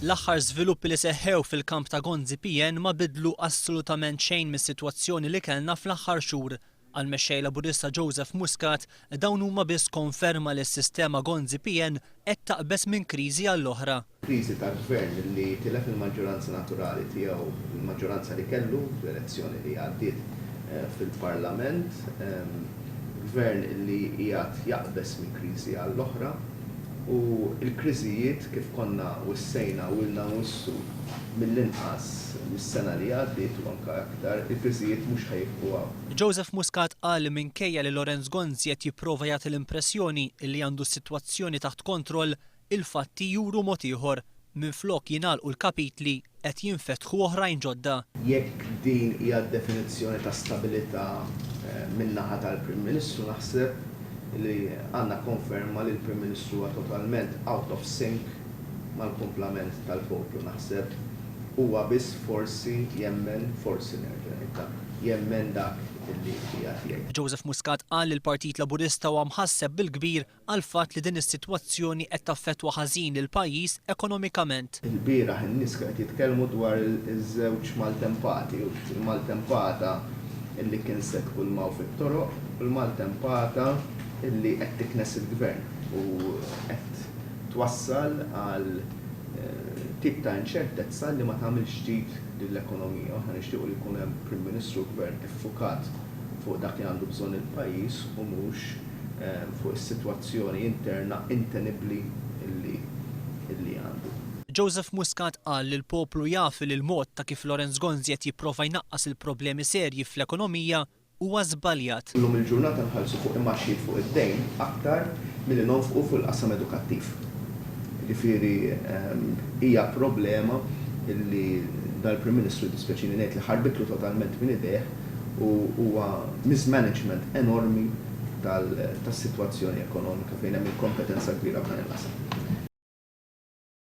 L-aħħar żviluppi li seħħew fil-kamp ta' GonziPN ma bidlu assolutament xejn mis-sitwazzjoni li kellna fl-aħħar xhur. Għall-Mexxej Laburista Joseph Muscat dawn huma biss konferma li s-sistema GonziPN qed taqbeż minn kriżi għall-oħra. Kriżi tal-gvern li tilef il-maġġoranza naturali tiegħu, il-maġġoranza li kellu fl-elezzjoni li għaddiet fil-Parlament, gvern li qiegħed jaqbeż minn kriżi għall-oħra. U l-kriżijiet kif konna wissejna u ilna wissu mill-inqas mis-sena li għaddiet u anke aktar, il-kriżijiet mhux ħajbqgħu. Joseph Muscat qal li minkejja li Lawrence Gonzi qed jipprova jagħti l-impressjoni li għandu s-sitwazzjoni taħt kontroll, il-fatti juru mod ieħor. Minflok jingħalqu l-kapitli qed jinfetħu oħrajn ġodda. Jekk din hija d-definizzjoni ta' stabbilita min-naħa tal-Prim Ministru, naħseb li għandna konferma li l-Prim Ministru huwa totalment out of sync mal-kumplament tal-poplu. Naħseb huwa biss forsi jemmen dak illi qiegħed jgħid. Joseph Muscat qal li l-Partit Laburista huwa mħasseb bil-kbir għal fatt li din is-sitwazzjoni qed taffettwa ħażin il-pajjiż ekonomikament. Il-bieraħ in-nies qed jitkellmu dwar iż-żewġ maltempati u l-maltempata illi kien se tkulmaw fit-toroq u l-maltempata illi qed tiknes il-gvern u qed twassal għal tip ta' inċertezza li ma tagħmilx ġdid lill-ekonomija. Aħna nixtiequ li jkun hemm Prim Ministru gvern iffukat fuq dak li għandu bżonn il-pajjiż u mhux fuq is-sitwazzjoni interna intenibbli illi għandu. Joseph Muscat qal li l-poplu jaf li l-mod ta' kif Lawrence Gonzi qed jipprova jnaqqas il-problemi serji fl-ekonomija huwa żbaljat. Illum il-ġurnata nħallsu fuq immaxxijiet fuq id-dejn aktar milli nonfqu fuq il-qasam edukattiv. Jiġifieri hija problema illi dal-Prim Ministru dispeċini ngħid li ħarbitlu totalment minn idejh u huwa mismanagement enormi tas-sitwazzjoni ekonomika fejn hemm il-kompetenza kbira f'dan il-qasam.